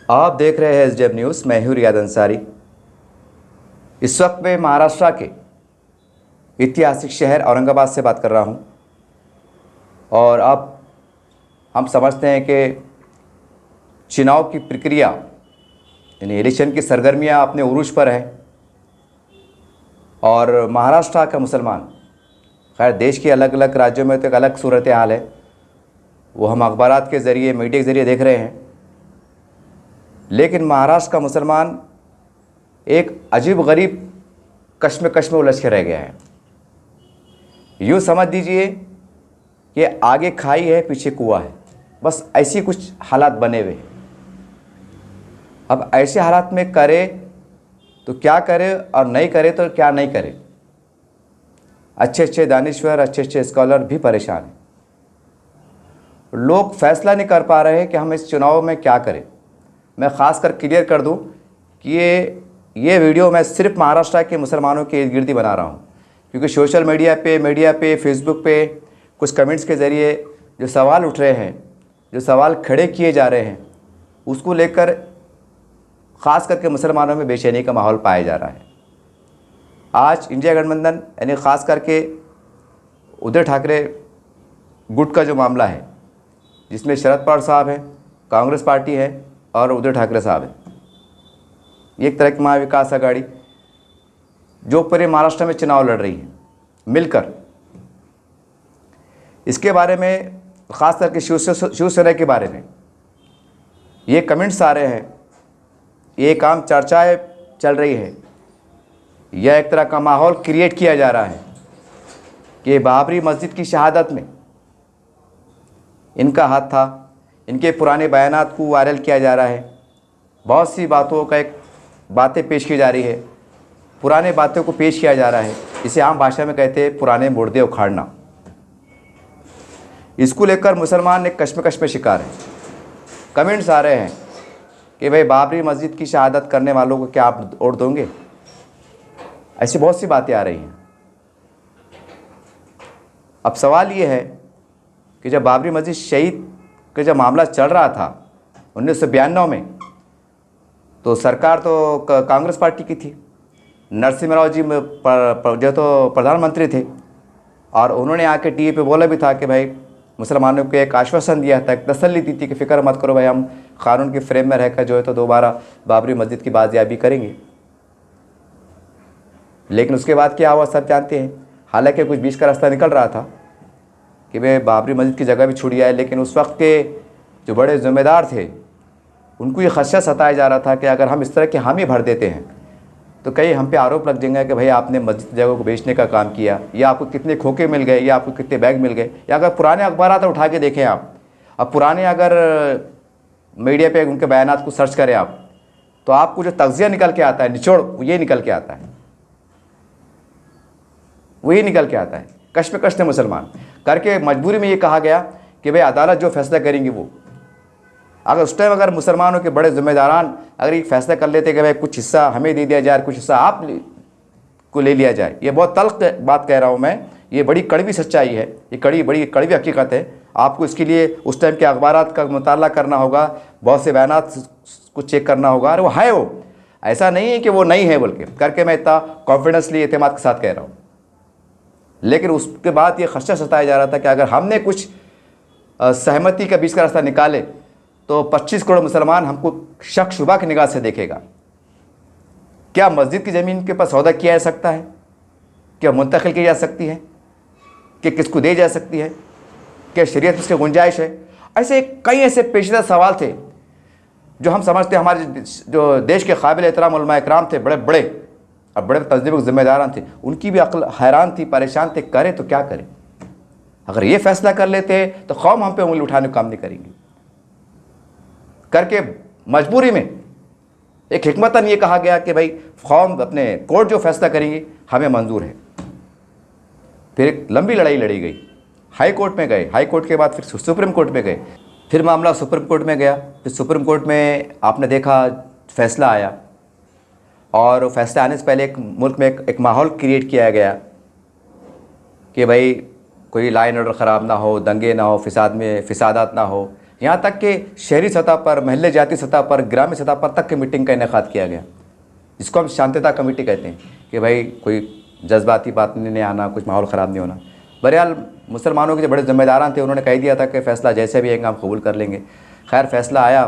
आप देख रहे हैं एसडीएम न्यूज़। मैं हूं रियाद अंसारी। इस वक्त मैं महाराष्ट्र के ऐतिहासिक शहर औरंगाबाद से बात कर रहा हूं और अब हम समझते हैं कि चुनाव की प्रक्रिया यानी इलेक्शन की सरगर्मियां अपने उरूज पर है और महाराष्ट्र का मुसलमान, खैर देश के अलग अलग राज्यों में तो एक अलग सूरत हाल है, वो हम अखबारात के ज़रिए मीडिया के ज़रिए देख रहे हैं। लेकिन महाराष्ट्र का मुसलमान एक अजीब गरीब कश्मकश में उलझ के रह गया है। यूँ समझ दीजिए कि आगे खाई है पीछे कुआं है, बस ऐसी कुछ हालात बने हुए हैं। अब ऐसे हालात में करे तो क्या करे और नहीं करे तो क्या नहीं करे। अच्छे अच्छे दानिश्वर, अच्छे अच्छे स्कॉलर भी परेशान हैं। लोग फैसला नहीं कर पा रहे हैं कि हम इस चुनाव में क्या करें। मैं ख़ास कर क्लियर कर दूं कि ये वीडियो मैं सिर्फ महाराष्ट्र के मुसलमानों के इर्द गिर्द ही बना रहा हूं, क्योंकि सोशल मीडिया पे फेसबुक पे कुछ कमेंट्स के ज़रिए जो सवाल उठ रहे हैं, जो सवाल खड़े किए जा रहे हैं, उसको लेकर ख़ास करके मुसलमानों में बेचैनी का माहौल पाया जा रहा है। आज इंडिया गठबंधन यानी ख़ास करके उद्धव ठाकरे गुट का जो मामला है, जिसमें शरद पवार साहब हैं, कांग्रेस पार्टी है और उद्धव ठाकरे साहब हैं, एक तरह की महाविकास आघाड़ी जो पूरे महाराष्ट्र में चुनाव लड़ रही है मिलकर। इसके बारे में ख़ास करके शिवसेना के बारे में ये कमेंट्स आ रहे हैं, ये काम चर्चाएं चल रही है, यह एक तरह का माहौल क्रिएट किया जा रहा है कि बाबरी मस्जिद की शहादत में इनका हाथ था। इनके पुराने बयानात को वायरल किया जा रहा है, बहुत सी बातों का बातें पेश की जा रही है, पुराने बातों को पेश किया जा रहा है। इसे आम भाषा में कहते हैं पुराने मुर्दे उखाड़ना। इसको लेकर मुसलमान एक कश्मकश में शिकार है। कमेंट्स आ रहे हैं कि भाई बाबरी मस्जिद की शहादत करने वालों को क्या आप वोट दोगे। ऐसी बहुत सी बातें आ रही हैं। अब सवाल ये है कि जब बाबरी मस्जिद शहीद का जब मामला चल रहा था 1992 में, तो सरकार तो कांग्रेस पार्टी की थी। नरसिम्हा राव जी जो तो प्रधानमंत्री थे और उन्होंने आके टीवी पे बोला भी था कि भाई मुसलमानों को एक आश्वासन दिया था, एक तसल्ली दी थी कि फ़िक्र मत करो भाई, हम कानून के फ्रेम में रहकर जो है तो दोबारा बाबरी मस्जिद की बाजियाबी करेंगे। लेकिन उसके बाद क्या हुआ सब जानते हैं। हालांकि कुछ बीच का रास्ता निकल रहा था कि भाई बाबरी मस्जिद की जगह भी छूट जाए, लेकिन उस वक्त के जो बड़े ज़िम्मेदार थे उनको ये खदशा सताया जा रहा था कि अगर हम इस तरह के हामी भर देते हैं तो कहीं हम पे आरोप लग जाएंगे कि भाई आपने मस्जिद जगह को बेचने का काम किया, या आपको कितने खोखे मिल गए, या आपको कितने बैग मिल गए। या अगर पुराने अखबारात उठा के देखें आप, अब पुराने अगर मीडिया पे उनके बयानात को सर्च करें आप, तो आपको जो तज्जिया निकल के आता है, निचोड़ ये निकल के आता है, वही निकल के आता है। कश्मकश ने मुसलमान करके मजबूरी में ये कहा गया कि भाई अदालत जो फैसला करेंगी वो। अगर उस टाइम अगर मुसलमानों के बड़े ज़िम्मेदारान अगर ये फैसला कर लेते कि भाई कुछ हिस्सा हमें दे दिया जाए, कुछ हिस्सा आप को ले लिया जाए, ये बहुत तल्ख बात कह रहा हूँ मैं, ये बड़ी कड़वी सच्चाई है, ये बड़ी कड़वी हकीकत है। आपको इसके लिए उस टाइम के अखबारात का मुताला करना होगा, बहुत से बयानात को चेक करना होगा। और वो है, वो ऐसा नहीं है कि वो नहीं है बोल के करके मैं इतना कॉन्फिडेंसली एतमाद के साथ कह रहा हूँ। लेकिन उसके बाद ये खदशा सताया जा रहा था कि अगर हमने कुछ सहमति का बीच का रास्ता निकाले तो 25 करोड़ मुसलमान हमको शक शुबा की निगाह से देखेगा। क्या मस्जिद की ज़मीन के पास सौदा किया जा सकता है? क्या मुंतकिल की जा सकती है? कि किसको दी जा सकती है? क्या शरीयत में इसकी गुंजाइश है? ऐसे कई ऐसे पेचीदा सवाल थे जो हम समझते हैं हमारे जो देश के काबिल एहतराम उलमा इकराम थे, बड़े बड़े और बड़े तजदीब ज़िम्मेदारान थे, उनकी भी अक्ल हैरान थी, परेशान थे, करें तो क्या करें। अगर ये फैसला कर लेते तो कौम हम पे उंगली उठाने का काम नहीं करेंगे। करके मजबूरी में एक हिकमतन ये कहा गया कि भाई कौम अपने कोर्ट जो फैसला करेंगी हमें मंजूर है। फिर एक लंबी लड़ाई लड़ी गई, हाई कोर्ट में गए, हाई कोर्ट के बाद फिर सुप्रीम कोर्ट में गए, फिर मामला सुप्रीम कोर्ट में गया। फिर सुप्रीम कोर्ट में आपने देखा फैसला आया, और फैसला आने से पहले एक मुल्क में एक माहौल क्रिएट किया गया कि भाई कोई लाइन ऑर्डर ख़राब ना हो, दंगे ना हो, फिसादात ना हो, यहाँ तक कि शहरी सतह पर, महल्ले जाति सतह पर, ग्रामीण सतह पर तक की मीटिंग का इनेकाद किया गया, जिसको हम शांतता कमेटी कहते हैं कि भाई कोई जज्बाती बात नहीं आना, कुछ माहौल ख़राब नहीं होना। बहरहाल मुसलमानों के जो बड़े ज़िम्मेदारान थे उन्होंने कह दिया था कि फ़ैसला जैसे भी आएगा हम कबूल कर लेंगे। खैर फ़ैसला आया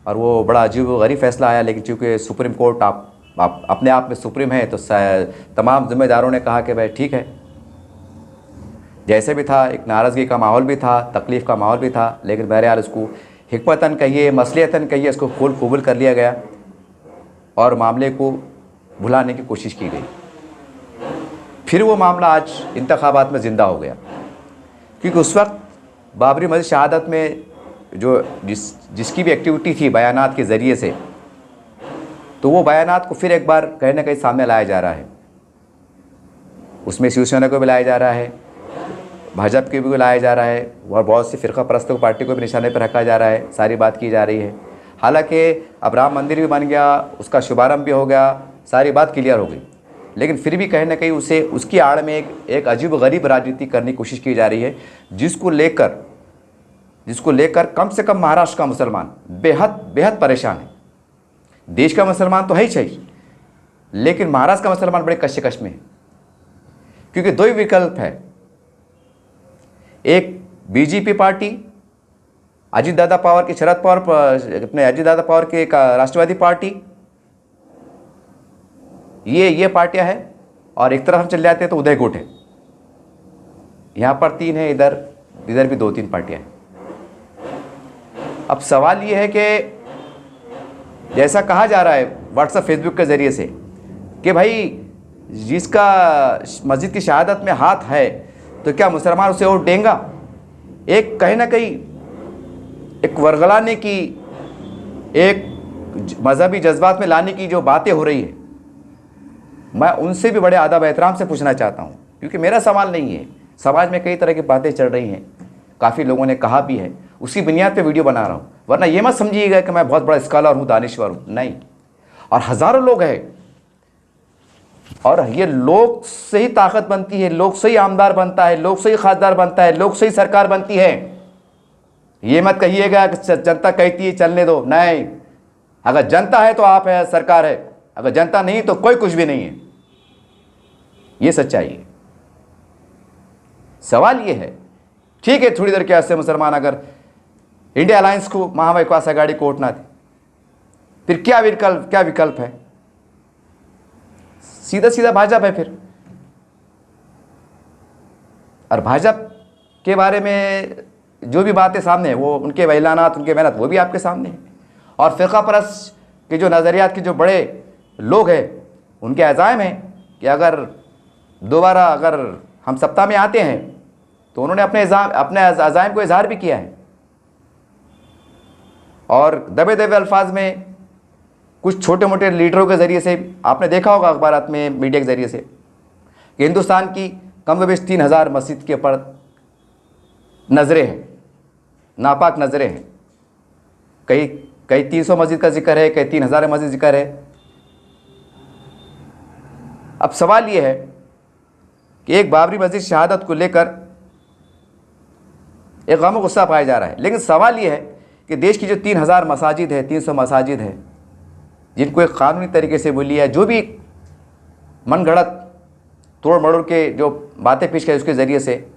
और वो बड़ा अजीब व गरीब फ़ैसला आया, लेकिन चूँकि सुप्रीम कोर्ट आप अपने आप में सुप्रीम है तो तमाम ज़िम्मेदारों ने कहा कि भाई ठीक है, जैसे भी था एक नाराज़गी का माहौल भी था, तकलीफ़ का माहौल भी था, लेकिन बहरहाल उसको हिकमतन कहिए, मसलियतन कहिए, इसको कबूल कर लिया गया और मामले को भुलाने की कोशिश की गई। फिर वो मामला आज इंतखाबात में ज़िंदा हो गया, क्योंकि उस वक्त बाबरी मस्जिद शहादत में जो जिसकी भी एक्टिविटी थी बयानात के ज़रिए से, तो वो बयानात को फिर एक बार कहीं ना कहीं सामने लाया जा रहा है। उसमें शिवसेना को भी लाया जा रहा है, भाजपा के भी लाया जा रहा है और बहुत सी फ़िरका परस्त पार्टी को भी निशाने पर रखा जा रहा है, सारी बात की जा रही है। हालांकि अब राम मंदिर भी बन गया, उसका शुभारंभ भी हो गया, सारी बात क्लियर हो गई, लेकिन फिर भी कहीं ना कहीं उसकी आड़ में एक अजीब गरीब राजनीति करने की कोशिश की जा रही है, जिसको लेकर कम से कम महाराष्ट्र का मुसलमान बेहद परेशान है। देश का मुसलमान तो है ही सही, लेकिन महाराष्ट्र का मुसलमान बड़े कश्मकश में है, क्योंकि दो ही विकल्प है। एक बीजेपी पार्टी, अजीत दादा पवार की, शरद पवार अपने अजीत दादा पवार की एक राष्ट्रवादी पार्टी, ये पार्टियां हैं, और एक तरफ हम चले जाते हैं तो उदय गुट है। यहाँ पर 3 है, इधर भी 2-3 पार्टियां हैं। अब सवाल ये है कि जैसा कहा जा रहा है व्हाट्सएप फेसबुक के ज़रिए से कि भाई जिसका मस्जिद की शहादत में हाथ है तो क्या मुसलमान उसे वोट देंगे? एक कहीं ना कहीं एक वर्गलाने की, एक मजहबी जज्बात में लाने की जो बातें हो रही है, मैं उनसे भी बड़े अदब एहतराम से पूछना चाहता हूँ, क्योंकि मेरा सवाल नहीं है। समाज में कई तरह की बातें चल रही हैं, काफ़ी लोगों ने कहा भी है, उसी बुनियाद पे वीडियो बना रहा हूँ। वरना ये मत समझिएगा कि मैं बहुत बड़ा स्कॉलर हूँ, दानिश्वर हूँ, नहीं। और हज़ारों लोग हैं, और ये लोग से ही ताकत बनती है, लोग से ही आमदार बनता है, लोग से ही खासदार बनता है, लोग से ही सरकार बनती है। ये मत कहिएगा कि जनता कहती है चलने दो, नहीं। अगर जनता है तो आप है, सरकार है, अगर जनता नहीं तो कोई कुछ भी नहीं है। ये सच्चाई है। सवाल ये है, ठीक है, थोड़ी देर के वास्ते मुसलमान अगर इंडिया अलायंस को, महाविकास आघाड़ी को वोट ना दे, फिर क्या विकल्प है? सीधा भाजपा है फिर। और भाजपा के बारे में जो भी बातें सामने है, वो उनके ऐलानात, उनके मेहनत, वो भी आपके सामने है। और फ़िरका परस्त के जो नज़रियात के जो बड़े लोग हैं, उनके अज़ाइम हैं कि अगर दोबारा अगर हम सत्ता में आते हैं तो उन्होंने अपने अज़ाइम को इजहार भी किया है, और दबे अल्फाज में कुछ छोटे मोटे लीडरों के ज़रिए से आपने देखा होगा अखबारात में, मीडिया के ज़रिए से, कि हिंदुस्तान की कम से 3000 मस्जिद के ऊपर नज़रें हैं, नापाक नज़रें हैं। कई 300 मस्जिद का जिक्र है, कई 3000 मस्जिद जिक्र है। अब सवाल ये है कि एक बाबरी मस्जिद शहादत को लेकर एक गम गुस्सा पाया जा रहा है, लेकिन सवाल ये है कि देश की जो 3000 मसाजिद है, 300 मसाजिद है, जिनको एक क़ानूनी तरीके से बोली है, जो भी मन गढ़ंत तोड़ मड़ोड़ के जो बातें पेश करें उसके ज़रिए से,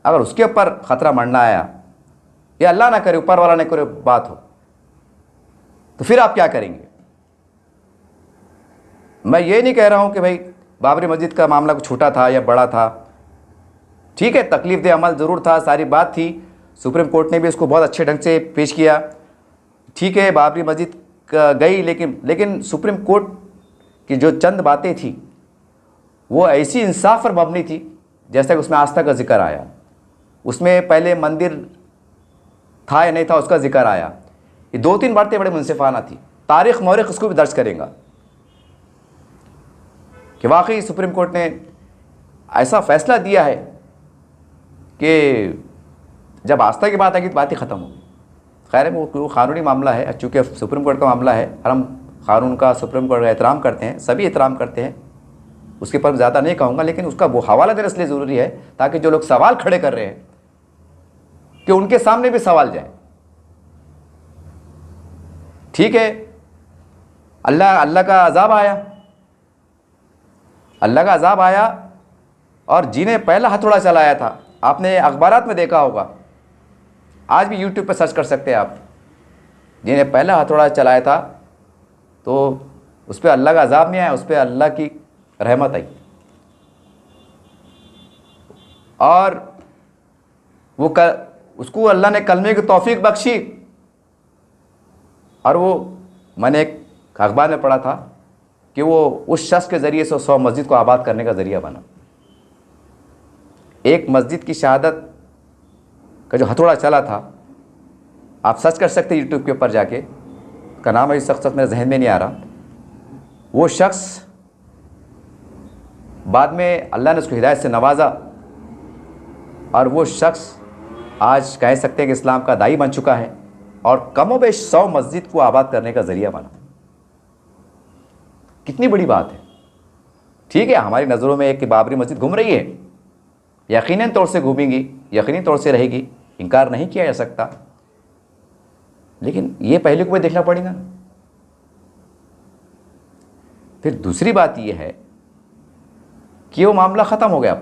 अगर उसके ऊपर ख़तरा मरना आया, या अल्लाह ना करे, ऊपर वाला ना करे बात हो, तो फिर आप क्या करेंगे? मैं ये नहीं कह रहा हूँ कि भाई बाबरी मस्जिद का मामला कुछ छोटा था या बड़ा था, ठीक है, तकलीफ दे अमल ज़रूर था, सारी बात थी, सुप्रीम कोर्ट ने भी इसको बहुत अच्छे ढंग से पेश किया, ठीक है, बाबरी मस्जिद गई, लेकिन सुप्रीम कोर्ट की जो चंद बातें थी वो ऐसी इंसाफ पर मबनी थी, जैसा कि उसमें आस्था का जिक्र आया, उसमें पहले मंदिर था या नहीं था उसका जिक्र आया, ये 2-3 बातें बड़े मुनसिफाना थी। तारीख़ मौरिख उसको भी दर्ज करेगा कि वाकई सुप्रीम कोर्ट ने ऐसा फ़ैसला दिया है कि जब आस्था की बात आएगी तो बात ही ख़त्म होगी। खैर वो क़ानूनी मामला है, चूँकि सुप्रीम कोर्ट का मामला है और हम क़ानून का, सुप्रीम कोर्ट का एहतराम करते हैं, सभी एहतराम करते हैं, उसके पर ज़्यादा नहीं कहूँगा, लेकिन उसका वो हवाला देना इसलिए ज़रूरी है ताकि जो लोग सवाल खड़े कर रहे हैं कि उनके सामने भी सवाल जाए ठीक है, अल्लाह का अजाब आया, अल्लाह का अजाब आया, और जिन्हें पहला हथौड़ा चलाया था, आपने अखबारात में देखा होगा, आज भी यूट्यूब पर सर्च कर सकते हैं आप, जिन्हें पहला हथौड़ा चलाया था तो उस पर अल्लाह का अजाब नहीं आया, उस पर अल्लाह की रहमत आई। और वो उसको अल्लाह ने कलमे की तौफीक बख्शी, और वो मैंने एक अखबार में पढ़ा था कि वो उस शख्स के ज़रिए से 100 मस्जिद को आबाद करने का ज़रिया बना। एक मस्जिद की शहादत का जो हथौड़ा चला था, आप सर्च कर सकते हैं यूट्यूब के ऊपर जाके, का नाम है, इस शख्स मेरे जहन में नहीं आ रहा। वो शख्स बाद में अल्लाह ने उसको हिदायत से नवाजा, और वो शख्स आज कह सकते हैं कि इस्लाम का दाई बन चुका है, और कमोबेश 100 मस्जिद को आबाद करने का ज़रिया बना। कितनी बड़ी बात है। ठीक है, हमारी नज़रों में एक कि बाबरी मस्जिद घूम रही है, यकीनन तौर से घूमेंगी, यकीनी तौर से रहेगी, इनकार नहीं किया जा सकता, लेकिन ये पहले को भी देखना पड़ेगा। फिर दूसरी बात यह है कि वो मामला ख़त्म हो गया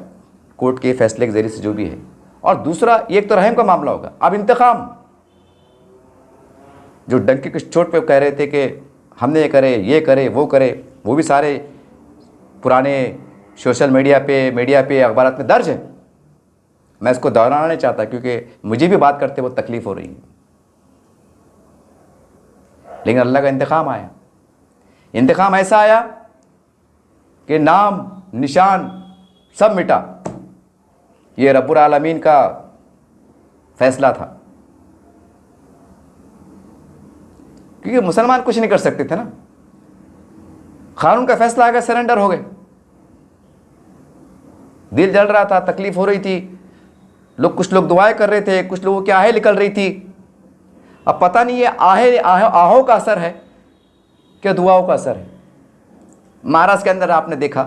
कोर्ट के फैसले के ज़रिए से जो भी है, और दूसरा एक तो रहम का मामला होगा, अब इंतकाम। जो डंके की चोट पे कह रहे थे कि हमने ये करे, ये करे, वो करे, वो भी सारे पुराने सोशल मीडिया पे अखबारात में दर्ज है। मैं इसको दोहराना नहीं चाहता क्योंकि मुझे भी बात करते बहुत तकलीफ़ हो रही है, लेकिन अल्लाह का इंतकाम आया। इंतकाम ऐसा आया कि नाम निशान सब मिटा। ये रब्बुल आलमीन का फैसला था, क्योंकि मुसलमान कुछ नहीं कर सकते थे ना। कानून का फैसला आ गया, सरेंडर हो गए। दिल जल रहा था, तकलीफ हो रही थी, कुछ लोग दुआएं कर रहे थे, कुछ लोगों की आहें निकल रही थी। अब पता नहीं ये आहों का असर है क्या दुआओं का असर है। महाराष्ट्र के अंदर आपने देखा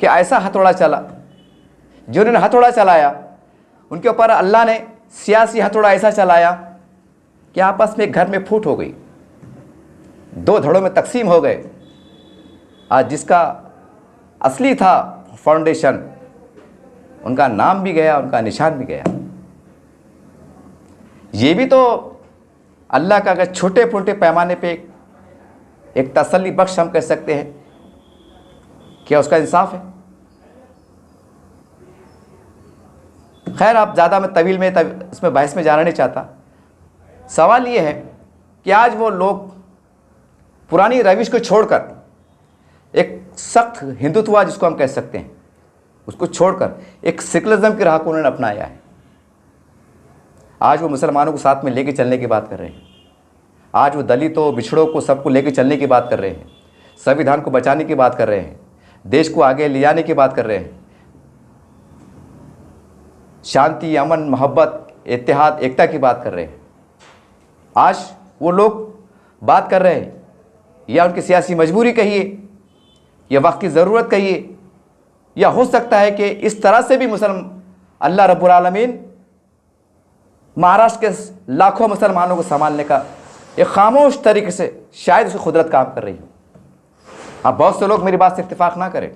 कि ऐसा हथौड़ा चला, जिन्होंने हथौड़ा चलाया उनके ऊपर अल्लाह ने सियासी हथौड़ा ऐसा चलाया कि आपस में घर में फूट हो गई, 2 धड़ों में तकसीम हो गए। आज जिसका असली था फाउंडेशन, उनका नाम भी गया, उनका निशान भी गया। ये भी तो अल्लाह का अगर छोटे मोटे पैमाने पे एक तसल्ली बख्श हम कह सकते हैं, क्या उसका इंसाफ है? खैर, आप ज़्यादा मैं तवील में इसमें बहस में जाना नहीं चाहता। सवाल ये है कि आज वो लोग पुरानी रविश को छोड़कर, एक सख्त हिंदुत्व जिसको हम कह सकते हैं, उसको छोड़कर एक सेकुलरिज्म की राह को उन्होंने अपनाया है। आज वो मुसलमानों को साथ में लेके चलने की बात कर रहे हैं। आज वो दलितों, बिछड़ों को सबको लेके चलने की बात कर रहे हैं, संविधान को बचाने की बात कर रहे हैं, देश को आगे ले जाने की बात कर रहे हैं, शांति, अमन, मोहब्बत, इत्तेहाद, एकता की बात कर रहे हैं। आज वो लोग बात कर रहे हैं, या उनकी सियासी मजबूरी कहिए, या वक्त की ज़रूरत कहिए, या हो सकता है कि इस तरह से भी अल्लाह रब्बुल आलमीन महाराष्ट्र के लाखों मुसलमानों को संभालने का एक खामोश तरीके से शायद उसकी खुदरत काम कर रही हो। अब बहुत से लोग मेरी बात से इत्तेफाक ना करें,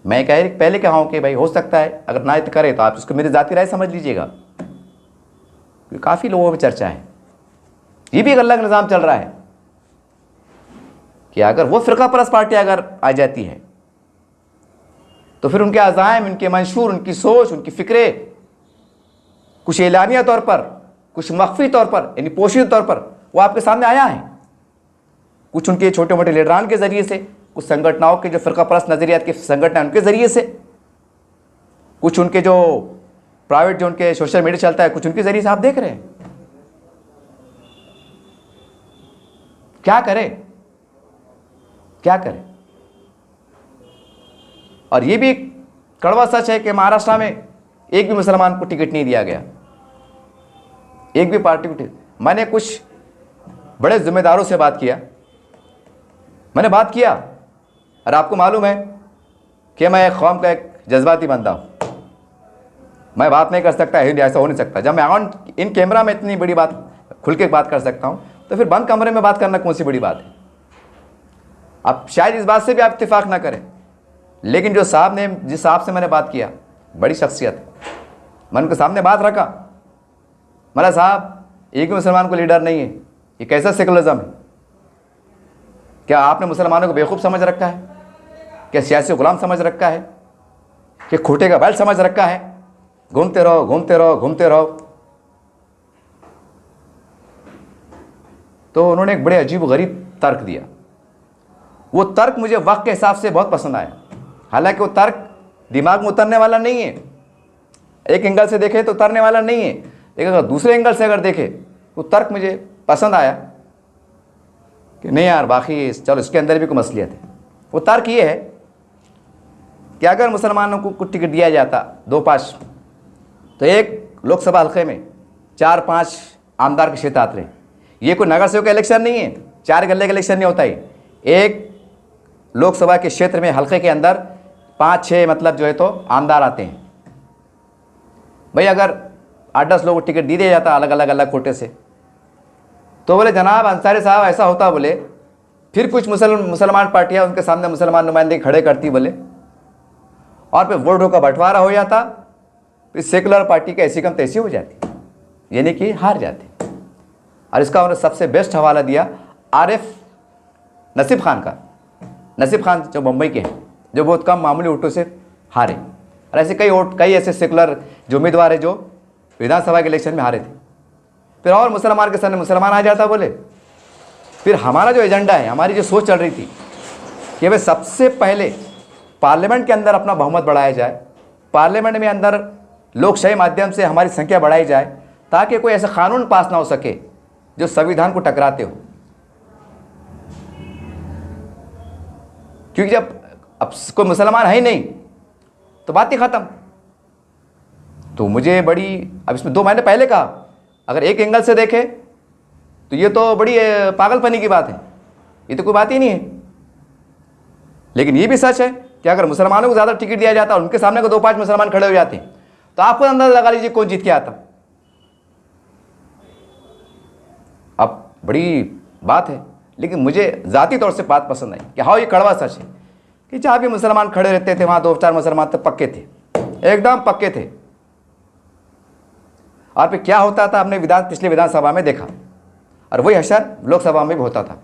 मैं पहले कहा हूँ कि भाई हो सकता है अगर ना करे तो आप उसको मेरी ज़ाती राय समझ लीजिएगा। काफ़ी लोगों में चर्चा है, ये भी एक अल्लाह का निज़ाम चल रहा है कि अगर वो फ़िरका परस्त पार्टी अगर आ जाती है तो फिर उनके अज़ाइम, उनके मंशूर, उनकी सोच, उनकी फ़िक्रें कुछ एलानिया तौर पर, कुछ मख्फी तौर पर, यानी पोशीदा तौर पर वो आपके सामने आया है। कुछ उनके छोटे मोटे लीडरान के ज़रिए से, कुछ संगठनों के जो फ़िरका परस्त नज़रियात के संगठन हैं उनके ज़रिए से, कुछ उनके जो प्राइवेट जो उनके सोशल मीडिया चलता है, कुछ उनके ज़रिए से आप देख रहे हैं। क्या करें, क्या करें? और ये भी कड़वा सच है कि महाराष्ट्र में एक भी मुसलमान को टिकट नहीं दिया गया, एक भी पार्टी को टिकट। मैंने कुछ बड़े जिम्मेदारों से बात किया, और आपको मालूम है कि मैं एक कौम का एक जज्बाती बंदा हूँ। मैं बात नहीं कर सकता, ऐसा हो नहीं सकता। जब मैं इन कैमरा में इतनी बड़ी बात खुल के बात कर सकता हूँ, तो फिर बंद कमरे में बात करना कौन सी बड़ी बात है। अब शायद इस बात से भी आप इत्तेफाक ना करें, लेकिन जो साहब ने, जिस साहब से मैंने बात किया, बड़ी शख्सियत है, मैंने उनके सामने बात रखा, मेरा साहब एक भी मुसलमान को लीडर नहीं है, ये कैसा सेकुलरिज्म है? क्या आपने मुसलमानों को बेवकूफ़ समझ रखा है? क्या सियासी गुलाम समझ रखा है? कि खोटे का बैल समझ रखा है? घूमते रहो घूमते रहो घूमते रहो। तो उन्होंने एक बड़े अजीब गरीब तर्क दिया। वो तर्क मुझे वक्त के हिसाब से बहुत पसंद आया, हालांकि वो तर्क दिमाग में उतरने वाला नहीं है, एक एंगल से देखे तो उतरने वाला नहीं है, लेकिन अगर दूसरे एंगल से अगर देखे तो तर्क मुझे पसंद आया कि नहीं यार, बाकी चलो इसके अंदर भी कोई मसलियत है। वो तर्क ये है कि अगर मुसलमानों को कुछ टिकट दिया जाता 2-5, तो एक लोकसभा हल्के में 4-5 आमदार के क्षेत्र आते हैं। ये कोई नगर सेवक का इलेक्शन नहीं है, 4 गले का इलेक्शन नहीं होता है। एक लोकसभा के क्षेत्र में हल्के के अंदर 5-6 मतलब जो है तो आमदार आते हैं। भाई अगर 8-10 लोगों को टिकट दे दिया जाता अलग अलग कोटे से, तो बोले जनाब अंसारी साहब ऐसा होता, बोले फिर कुछ मुसलमान पार्टियां उनके सामने मुसलमान नुमाइंदे खड़े करती, बोले, और फिर वोटों का बंटवारा हो जाता, फिर सेकुलर पार्टी का ऐसी कम तैसी हो जाती, यानी कि हार जाती। और इसका उन्होंने सबसे बेस्ट हवाला दिया आरिफ नसीब खान का। नसीब खान जो मुंबई के हैं, जो बहुत कम मामूली वोटों से हारे, और ऐसे कई ऐसे सेकुलर जो उम्मीदवार है जो विधानसभा के इलेक्शन में हारे थे। फिर और मुसलमान के सामने मुसलमान आ जाता, बोले फिर हमारा जो एजेंडा है, हमारी जो सोच चल रही थी कि भाई सबसे पहले पार्लियामेंट के अंदर अपना बहुमत बढ़ाया जाए, पार्लियामेंट में अंदर लोकशाही माध्यम से हमारी संख्या बढ़ाई जाए, ताकि कोई ऐसा कानून पास ना हो सके जो संविधान को टकराते हो। क्योंकि जब अब कोई मुसलमान है ही नहीं तो बात ही खत्म। तो मुझे बड़ी, अब इसमें 2 महीने पहले कहा, अगर एक एंगल से देखे तो ये तो बड़ी पागलपनी की बात है, ये तो कोई बात ही नहीं है। लेकिन ये भी सच है कि अगर मुसलमानों को ज़्यादा टिकट दिया जाता और उनके सामने को 2-5 मुसलमान खड़े हो जाते तो आपको अंदाजा लगा लीजिए कौन जीत के आता। अब बड़ी बात है, लेकिन मुझे ज़ाती तौर से बात पसंद आई कि हाँ ये कड़वा सच है कि जहाँ भी मुसलमान खड़े रहते थे वहाँ 2-4 मुसलमान तो पक्के थे, एकदम पक्के थे। और फिर क्या होता था हमने पिछले विधानसभा में देखा, और वही हशर लोकसभा में भी होता था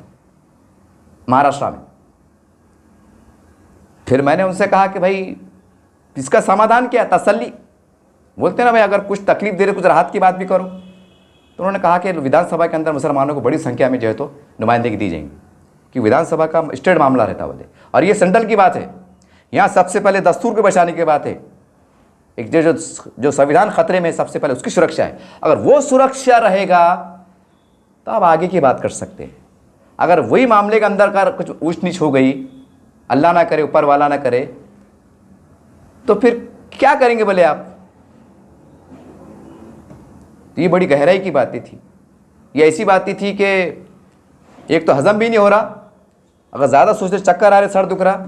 महाराष्ट्र में। फिर मैंने उनसे कहा कि भाई इसका समाधान क्या, तसल्ली बोलते ना भाई, अगर कुछ तकलीफ दे रहे कुछ राहत की बात भी करो। तो उन्होंने कहा कि विधानसभा के अंदर मुसलमानों को बड़ी संख्या में जो है तो नुमाइंदगी दी जाएंगी, कि विधानसभा का स्टेट मामला रहता बोले, और ये सेंट्रल की बात है। यहाँ सबसे पहले दस्तूर को बचाने की बात है, एक जो संविधान खतरे में, सबसे पहले उसकी सुरक्षा है। अगर वो सुरक्षा रहेगा तो आप आगे की बात कर सकते हैं। अगर वही मामले के अंदर का कुछ ऊंच नीच हो गई, अल्लाह ना करे, ऊपर वाला ना करे, तो फिर क्या करेंगे बोले आप। तो ये बड़ी गहराई की बातें थी, ये ऐसी बातें थी कि एक तो हजम भी नहीं हो रहा, अगर ज़्यादा सोचते चक्कर आ रहे, सर दुख रहा।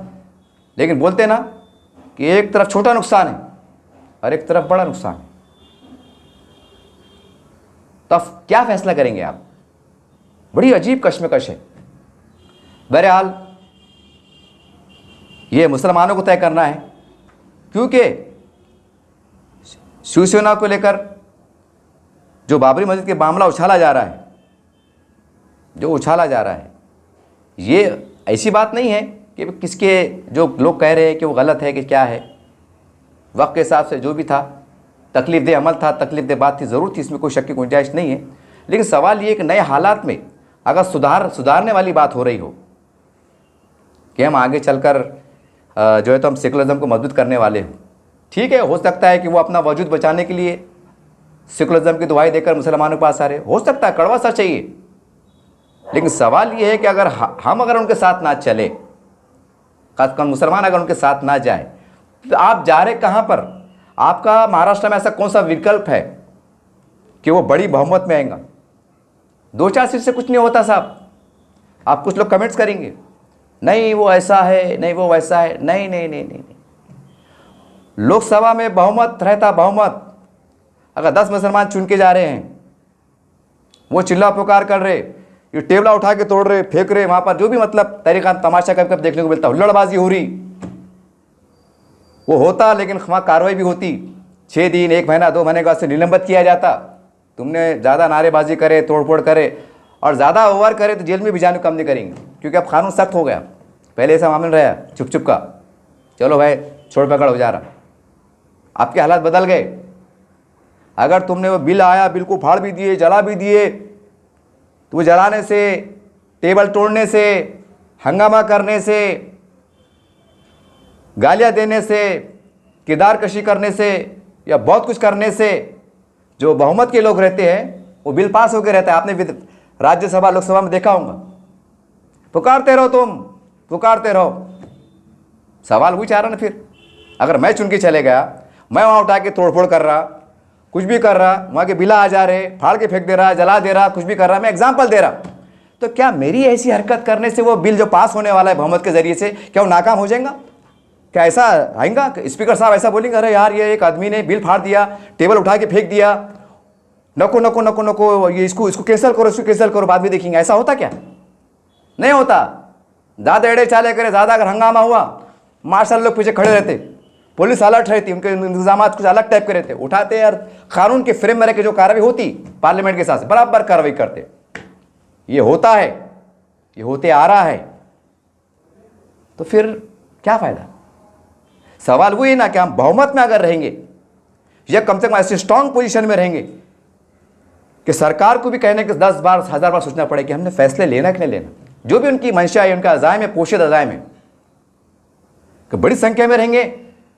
लेकिन बोलते ना कि एक तरफ छोटा नुकसान है और एक तरफ बड़ा नुकसान है, तो अब क्या फैसला करेंगे आप। बड़ी अजीब कश्मकश है। बहरहाल ये मुसलमानों को तय करना है, क्योंकि शिवसेना को लेकर जो बाबरी मस्जिद के मामला उछाला जा रहा है, ये ऐसी बात नहीं है कि किसके, जो लोग कह रहे हैं कि वो गलत है कि क्या है। वक्त के हिसाब से जो भी था, तकलीफ दे अमल था, तकलीफ दे बात थी, ज़रूर थी, इसमें कोई शक की गुंजाइश नहीं है। लेकिन सवाल ये कि नए हालात में अगर सुधारने वाली बात हो रही हो कि हम आगे चलकर जो है तो हम सेकुलरिज्म को मजबूत करने वाले हो, ठीक है, हो सकता है कि वो अपना वजूद बचाने के लिए सेकुलरिज्म की दुहाई देकर मुसलमानों के पास आ रहे, हो सकता है, कड़वा सच चाहिए। लेकिन सवाल ये है कि अगर हम उनके साथ ना चले, खासकर मुसलमान अगर उनके साथ ना जाए, तो आप जा रहे कहाँ पर। आपका महाराष्ट्र में ऐसा कौन सा विकल्प है कि वो बड़ी बहुमत में आएगा। 2-4 सीट से कुछ नहीं होता साहब। आप कुछ लोग कमेंट्स करेंगे, नहीं वो ऐसा है, नहीं वो वैसा है, नहीं नहीं नहीं नहीं, नहीं। लोकसभा में बहुमत रहता, बहुमत अगर 10 मुसलमान चुन के जा रहे हैं वो चिल्ला पुकार कर रहे, ये टेबला उठा के तोड़ रहे, फेंक रहे वहाँ पर, जो भी मतलब तरीका तमाशा कभी कभी देखने को मिलता, हुल्लड़बाजी हो रही, वो होता, लेकिन वहाँ कार्रवाई भी होती। 6 दिन, 1 महीना, 2 महीने के बाद से निलंबित किया जाता। तुमने ज़्यादा नारेबाजी करे, तोड़फोड़ करे और ज़्यादा ओवर करे तो जेल में भी जाने कम नहीं करेंगे, क्योंकि अब कानून सख्त हो गया। पहले ऐसा मामला रहा चुप चुप का, चलो भाई छोड़ पकड़ हो जा रहा, आपके हालात बदल गए। अगर तुमने वो बिल आया, बिल को फाड़ भी दिए, जला भी दिए, तो वो जलाने से, टेबल तोड़ने से, हंगामा करने से, गालियां देने से, किरदार कशी करने से या बहुत कुछ करने से जो बहुमत के लोग रहते हैं वो बिल पास होकर रहता है। आपने राज्यसभा लोकसभा में देखा होगा, पुकारते रहो, तुम पुकारते रहो। सवाल वही चाह रहा ना, फिर अगर मैं चुन के चले गया, मैं वहाँ उठा के तोड़फोड़ कर रहा, कुछ भी कर रहा, वहाँ के बिला आ जा रहे, फाड़ के फेंक दे रहा, जला दे रहा, कुछ भी कर रहा, मैं एग्जाम्पल दे रहा, तो क्या मेरी ऐसी हरकत करने से वो बिल जो पास होने वाला है बहुमत के जरिए से, क्या वो नाकाम हो जाएगा? क्या ऐसा आएगा? स्पीकर साहब ऐसा बोलेंगे, अरे यार ये एक आदमी ने बिल फाड़ दिया, टेबल उठा के फेंक दिया, नको नको नको नको, ये इसको कैंसिल करो, इसको कैंसिल करो, बाद में देखेंगे। ऐसा होता क्या? नहीं होता। ज़्यादा एड़े चाले करे, ज़्यादा अगर हंगामा हुआ, मार्शल लोग पीछे खड़े रहते, पुलिस अलर्ट रहती, उनके इंतजाम कुछ अलग टाइप के रहते, उठाते यार, कानून के फ्रेम में रह के जो कार्रवाई होती पार्लियामेंट के साथ बराबर कार्रवाई करते। ये होता है, ये होते आ रहा है, तो फिर क्या फायदा? सवाल वो है ना कि हम बहुमत में अगर रहेंगे या कम से कम ऐसे स्ट्रांग पोजीशन में रहेंगे कि सरकार को भी कहने के 10 बार 1000 बार सोचना पड़े कि हमने फैसले लेना कि नहीं लेना। जो भी उनकी मंशा है, उनका अज़ाइम है, पोशिद अज़ाइम है, कि बड़ी संख्या में रहेंगे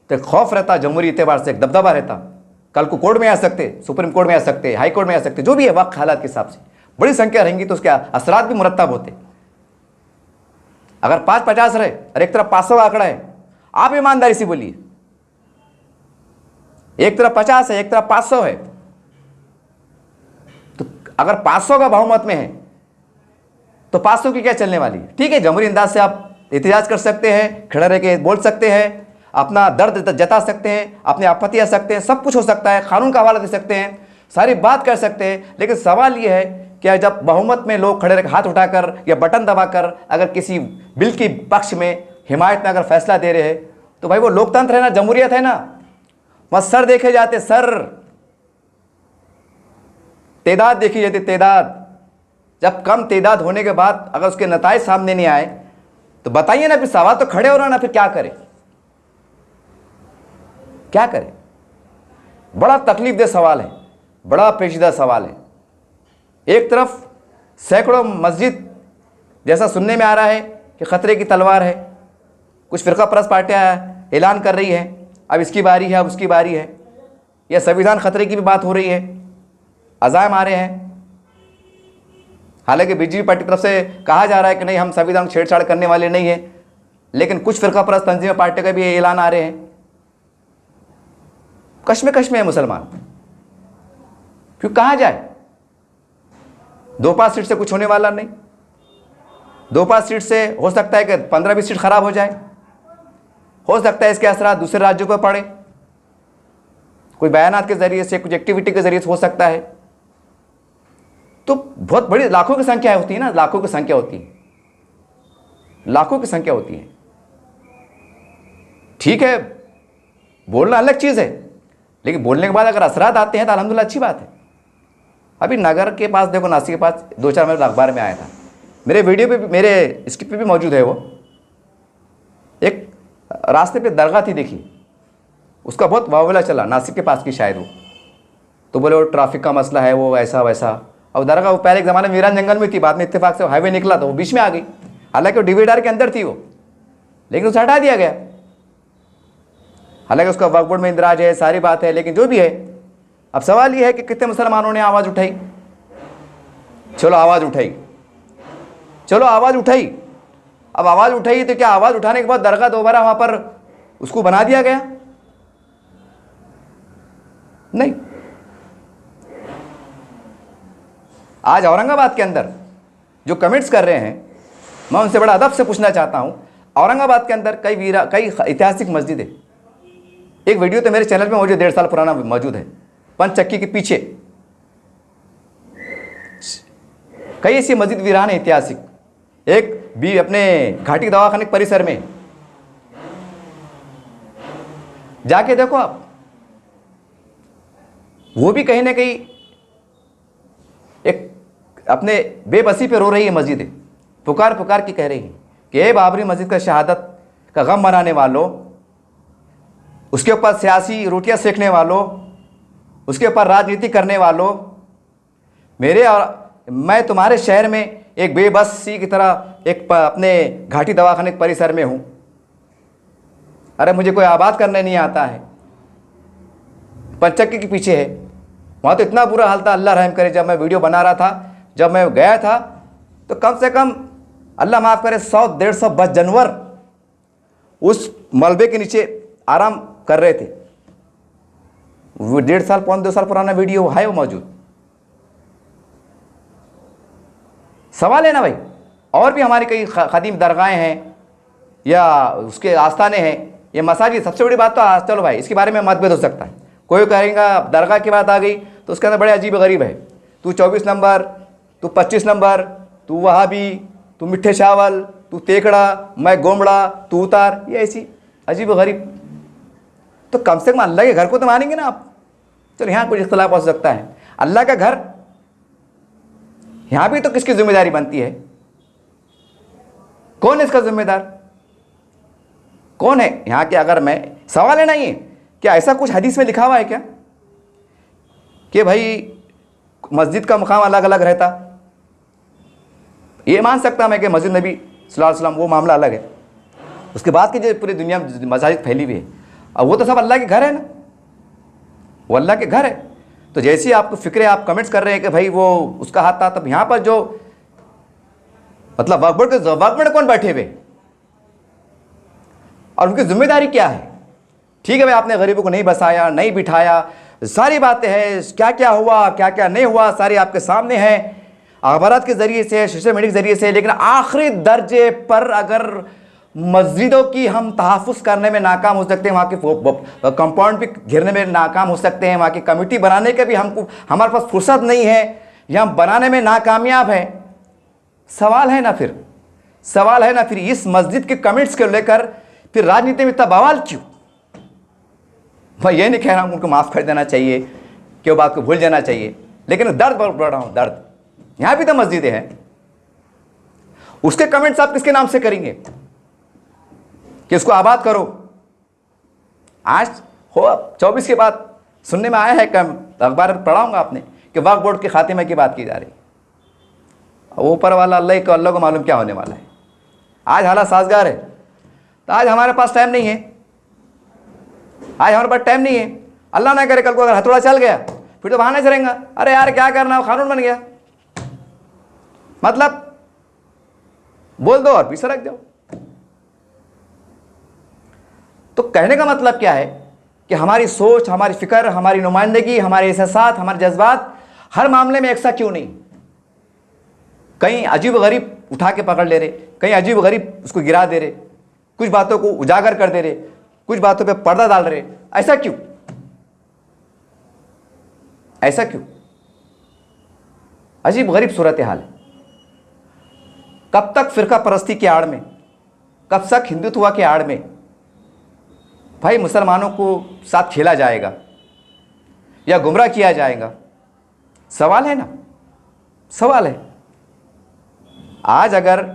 तो खौफ रहता, जमहूरी एतबार से एक दबदबा रहता, कल को कोर्ट में आ सकते, सुप्रीम कोर्ट में आ सकते, हाई कोर्ट में आ सकते, जो भी है वक्त हालात के हिसाब से बड़ी संख्या रहेंगी तो उसके असरात भी मुरतब होते। अगर 5-50 रहे और एक तरफ 500 का आंकड़ा है, आप ईमानदारी से बोलिए, एक तरफ 50 है, एक तरफ 500 है, तो अगर 500 का बहुमत में है तो 500 की क्या चलने वाली है? ठीक है, जमहूरी अंदाज से आप एहतजाज कर सकते हैं, खड़े रह के बोल सकते हैं, अपना दर्द जता सकते हैं, अपनी आपत्ति आ सकते हैं, सब कुछ हो सकता है, कानून का हवाला दे सकते हैं, सारी बात कर सकते हैं। लेकिन सवाल यह है कि जब बहुमत में लोग खड़े रह हाथ उठाकर या बटन दबाकर अगर किसी बिल के पक्ष में, हिमायत में अगर फैसला दे रहे हैं, तो भाई वो लोकतंत्र है ना, जमहूरियत है ना, वहाँ सर देखे जाते, सर, तादाद देखी जाती, तादाद। जब कम तादाद होने के बाद अगर उसके नताइज सामने नहीं आए तो बताइए ना, फिर सवाल तो खड़े हो रहा ना, फिर क्या करें, क्या करें? बड़ा तकलीफदेह सवाल है, बड़ा पेचीदा सवाल है। एक तरफ सैकड़ों मस्जिद जैसा सुनने में आ रहा है कि खतरे की तलवार है, कुछ फिरका परस्त पार्टियां ऐलान कर रही है अब इसकी बारी है, अब उसकी बारी है, यह संविधान खतरे की भी बात हो रही है, अज़ाइम आ रहे हैं। हालांकि बीजेपी पार्टी की तरफ से कहा जा रहा है कि नहीं, हम संविधान छेड़छाड़ करने वाले नहीं हैं, लेकिन कुछ फिरका परस्त तंजीम पार्टी का भी ऐलान आ रहे हैं। कश्मे है मुसलमान, क्यों, कहाँ जाए? 2-5 सीट से कुछ होने वाला नहीं। 2-5 सीट से हो सकता है कि 15-20 सीट खराब हो जाए, हो सकता है इसके असरात दूसरे राज्यों पर पड़े, कोई बयानात के जरिए से, कुछ एक्टिविटी के जरिए से हो सकता है। तो बहुत बड़ी लाखों की संख्या होती है ना, लाखों की संख्या होती है, लाखों की संख्या होती है। ठीक है, बोलना अलग चीज़ है, लेकिन बोलने के बाद अगर असरात आते हैं तो अल्हम्दुलिल्लाह अच्छी बात है। अभी नगर के पास देखो, नासिक के पास 2-4 मिनट अखबार में आया था, मेरे वीडियो पे भी, मेरे स्क्रिप्ट पे भी मौजूद है। वो एक रास्ते पे दरगाह थी, देखिए, उसका बहुत वावला चला, नासिक के पास की शायद वो, तो बोले वो ट्रैफिक का मसला है, वो ऐसा वैसा। और दरगाह वो पहले एक ज़माने में वीरान जंगल में थी, बाद में इत्तेफाक से हाईवे निकला तो वो बीच में आ गई। हालांकि वो डिवाइडर के अंदर थी वो, लेकिन उसे हटा दिया गया। हालांकि उसका वक्फ बोर्ड में इंदराज है, सारी बात है, लेकिन जो भी है, अब सवाल ये है कि कितने मुसलमानों ने आवाज़ उठाई? चलो आवाज़ उठाई, चलो आवाज़ उठाई। अब आवाज़ उठाई तो क्या आवाज़ उठाने के बाद दरगाह दोबारा वहाँ पर उसको बना दिया गया? नहीं। आज औरंगाबाद के अंदर जो कमेंट्स कर रहे हैं, मैं उनसे बड़ा अदब से पूछना चाहता हूँ, औरंगाबाद के अंदर कई ऐतिहासिक मस्जिद है। एक वीडियो तो मेरे चैनल पे मौजूद, 1.5 साल पुराना मौजूद है, पंचचक्की के पीछे कई ऐसी मस्जिद वीरान है ऐतिहासिक, एक भी अपने घाटी दवाखाने के परिसर में जाके देखो आप, वो भी कहीं ना कहीं एक अपने बेबसी पे रो रही है मस्जिदें, पुकार पुकार की कह रही है कि ए बाबरी मस्जिद का शहादत का गम मनाने वालों, उसके ऊपर सियासी रोटियां सेकने वालों, उसके ऊपर राजनीति करने वालों, मेरे और मैं तुम्हारे शहर में एक बेबसी की तरह एक अपने घाटी दवाखाने के परिसर में हूं। अरे मुझे कोई आबाद करने नहीं आता है, पंचक्की के पीछे है। वहाँ तो इतना बुरा हाल था, अल्लाह रहम करे। जब मैं वीडियो बना रहा था, जब मैं गया था, तो कम से कम अल्लाह माफ़ करे 100-150 बस जानवर उस मलबे के नीचे आराम कर रहे थे। वो 1.5 साल 2 साल पुराना वीडियो है, वो मौजूद। सवाल है ना भाई। और भी हमारी कई ख़दीम दरगाहें हैं या उसके आस्थाने हैं, ये मसाजिद। सबसे बड़ी बात तो चलो भाई, इसके बारे में मतभेद हो सकता है। कोई कहेगा दरगाह की बात आ गई तो उसके अंदर बड़े अजीब गरीब है, तू 24 नंबर, तू 25 नंबर, तू वहाबी, तू मिठे चावल, तू तेकड़ा, मैं गोमड़ा, तू उतार, ये ऐसी अजीब गरीब। तो कम से कम अल्लाह के घर को तो मानेंगे ना आप। चलो यहाँ कुछ इख्तलाफ हो सकता है, अल्लाह का घर यहाँ भी तो किसकी जिम्मेदारी बनती है? कौन है इसका जिम्मेदार? कौन है यहाँ के? अगर मैं सवाल है ना, ये क्या ऐसा कुछ हदीस में लिखा हुआ है क्या कि भाई मस्जिद का मुकाम अलग अलग रहता? ये मान सकता मैं कि मस्जिद नबी सल्लल्लाहु अलैहि वसल्लम वो मामला अलग है, उसके बाद की जो पूरी दुनिया में मसाजिद फैली हुई है, अब वो तो सब अल्लाह के घर है ना, वो अल्लाह के घर है। तो जैसे आपको फिक्र, आप कमेंट्स कर रहे हैं कि भाई वो उसका हाथ था, तब यहाँ पर जो मतलब वक्फ बोर्ड कौन बैठे हुए और उनकी जिम्मेदारी क्या है? ठीक है भाई, आपने गरीबों को नहीं बसाया, नहीं बिठाया, सारी बातें हैं, क्या क्या हुआ क्या क्या नहीं हुआ सारी आपके सामने है, अखबारात के ज़रिए से, सोशल मीडिया के ज़रिए से। लेकिन आखिरी दर्जे पर अगर मस्जिदों की हम तहफ़्फ़ुज़ करने में नाकाम हो सकते हैं, वहाँ के कंपाउंड भी घेरने में नाकाम हो सकते हैं, वहाँ की कमेटी बनाने के भी हमारे पास फुर्सत नहीं है, या बनाने में नाकामयाब है। सवाल है ना फिर, सवाल है ना फिर इस मस्जिद के कमेंट्स को लेकर फिर राजनीति में इतना बवाल क्यों? मैं ये नहीं कह रहा हूँ उनको माफ़ कर देना चाहिए, कि वो बात को भूल जाना चाहिए, लेकिन दर्द बढ़ रहा हूँ, दर्द। यहाँ भी तो मस्जिदें हैं, उसके कमेंट्स आप किसके नाम से करेंगे कि इसको आबाद करो? आज हो 24 के बाद सुनने में आया है, अखबार में पढ़ाऊंगा आपने कि वक्फ बोर्ड के खातिमे की बात की जा रही। ऊपर वाला अल्लाह को मालूम क्या होने वाला है। आज हालात साजगार है, तो आज हमारे पास टाइम नहीं है, आज हमारे पास टाइम नहीं है। अल्लाह ना करे कल को अगर हथौड़ा चल गया फिर तो बहाने चलेगा, अरे यार क्या करना, कानून बन गया, मतलब बोल दो और पीछे रख जाओ। तो कहने का मतलब क्या है कि हमारी सोच, हमारी फिक्र, हमारी नुमाइंदगी, हमारे एहसास, हमारे जज्बात हर मामले में एक सा क्यों नहीं? कहीं अजीब गरीब उठा के पकड़ ले रहे, कहीं अजीब गरीब उसको गिरा दे रहे, कुछ बातों को उजागर कर दे रहे, कुछ बातों पे पर्दा डाल रहे। ऐसा क्यों? ऐसा क्यों? अजीब गरीब सूरत हाल है। कब तक फिरका परस्ती की आड़ में, कब तक हिंदुत्व के आड़ में भाई मुसलमानों को साथ खेला जाएगा या गुमराह किया जाएगा? सवाल है ना, सवाल है। आज अगर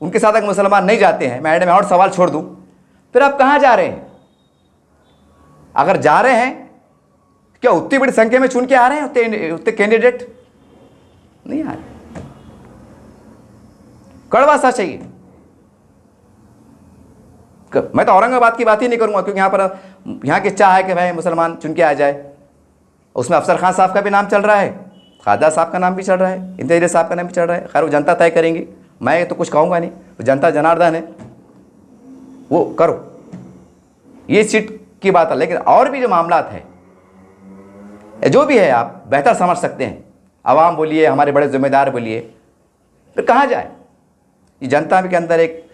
उनके साथ अगर मुसलमान नहीं जाते हैं, मैं और सवाल छोड़ दूं, फिर आप कहां जा रहे हैं? अगर जा रहे हैं, क्या उतनी बड़ी संख्या में चुन के आ रहे हैं उतने कैंडिडेट? नहीं आ रहे। कड़वा सा चाहिए। मैं तो औरंगाबाद की बात ही नहीं करूंगा, क्योंकि यहाँ की चाह है कि भाई मुसलमान चुन के आ जाए। उसमें अफसर खान साहब का भी नाम चल रहा है, खाजा साहब का नाम भी चल रहा है, इंतजार साहब का नाम भी चल रहा है। खैर वो जनता तय करेंगी, मैं तो कुछ कहूँगा नहीं, वो जनता जनार्दन है, वो करो, ये सीट की बात है। लेकिन और भी जो मामलात है, जो भी है, आप बेहतर समझ सकते हैं। आवाम बोलिए, हमारे बड़े जिम्मेदार बोलिए, फिर कहाँ जाए? ये जनता के अंदर एक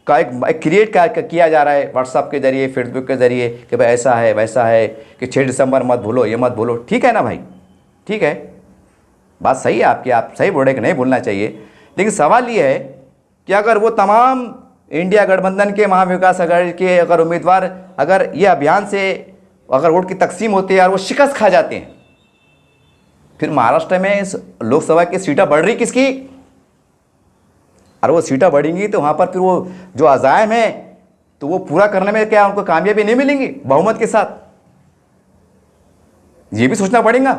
क्रिएट किया जा रहा है व्हाट्सएप के ज़रिए, फेसबुक के ज़रिए कि भाई ऐसा है वैसा है, कि 6 दिसंबर मत भूलो, ये मत भूलो। ठीक है ना भाई, ठीक है, बात सही है आपकी, आप सही बोल रहे कि नहीं बोलना चाहिए, लेकिन सवाल ये है कि अगर वो तमाम इंडिया गठबंधन के, महाविकास अघाड़ी के अगर उम्मीदवार अगर ये अभियान से अगर वोट की तकसीम होती है और वो शिकस्त खा जाते हैं, फिर महाराष्ट्र में लोकसभा की सीटें बढ़ रही किसकी? और वो सीटें बढ़ेंगी तो वहाँ पर फिर वो जो अज़ायम है तो वो पूरा करने में क्या उनको कामयाबी नहीं मिलेंगी बहुमत के साथ? ये भी सोचना पड़ेगा।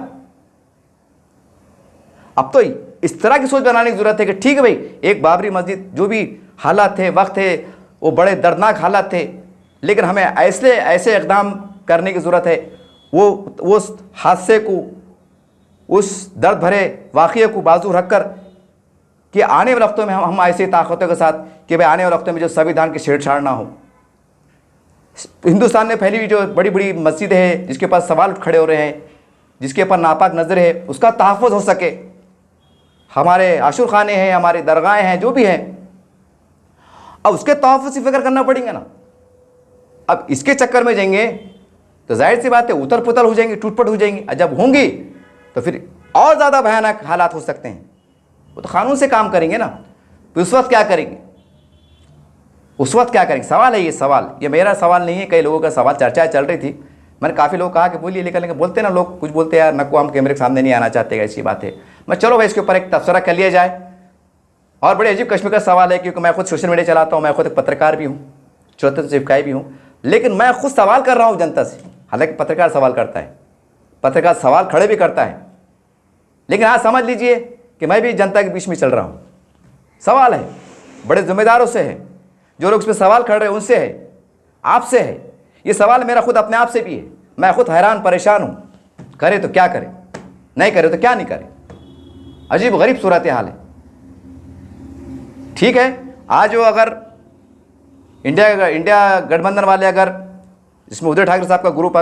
अब तो इस तरह की सोच बनाने की जरूरत है कि ठीक है भाई, एक बाबरी मस्जिद, जो भी हालात थे, वक्त थे, वो बड़े दर्दनाक हालात थे, लेकिन हमें ऐसे इक़दाम करने की ज़रूरत है, वो उस हादसे को, उस दर्द भरे वाक़ये को बाजू रखकर कि आने वाले वक्तों में हम ऐसी ताकतों के साथ कि भाई आने वाले वक्तों में जो संविधान की छेड़छाड़ ना हो। हिंदुस्तान में फैली हुई जो बड़ी बड़ी मस्जिदें हैं, जिसके पास सवाल खड़े हो रहे हैं, जिसके ऊपर नापाक नज़र है, उसका तहफ़्फ़ुज़ हो सके। हमारे आशुर खाने हैं, हमारे दरगाहें हैं, जो भी हैं, अब उसके तहफ़्फ़ुज़ की फिक्र करना पड़ेगा ना। अब इसके चक्कर में जाएंगे तो जाहिर सी बात है उतर पुतर हो जाएंगी, टूटपट हो जाएंगी, और जब होंगी तो फिर और ज़्यादा भयानक हालात हो सकते हैं। वो तो कानून से काम करेंगे ना, तो उस वक्त क्या करेंगे? उस वक्त क्या करेंगे? सवाल है ये, सवाल ये मेरा सवाल नहीं है, कई लोगों का सवाल, चर्चाएं चल रही थी। मैंने काफ़ी लोग कहा कि बोलिए, लेकिन बोलते ना लोग, कुछ बोलते यार नको, हम कैमरे के सामने नहीं आना चाहते, ऐसी बात है। मैं चलो भाई इसके ऊपर एक तबसरा कर लिया जाए। और बड़े अजीब कश्मीर का सवाल है, क्योंकि मैं खुद सोशल मीडिया चलाता हूँ, मैं खुद एक पत्रकार भी हूँ, चौथे से चिपकाई भी हूँ, लेकिन मैं खुद सवाल कर रहा हूँ जनता से। हालांकि पत्रकार सवाल करता है, पत्रकार सवाल खड़े भी करता है, लेकिन आज समझ लीजिए कि मैं भी जनता के बीच में चल रहा हूँ। सवाल है बड़े जिम्मेदारों से है, जो लोग उस पर सवाल खड़े हैं उनसे है, आपसे है। ये सवाल मेरा खुद अपने आप से भी है। मैं खुद हैरान परेशान हूँ, करे तो क्या करे, नहीं करे तो क्या नहीं करे। अजीब गरीब सूरत हाल है। ठीक है, आज वो अगर इंडिया गठबंधन वाले, अगर जिसमें उद्धव ठाकरे साहब का ग्रुप,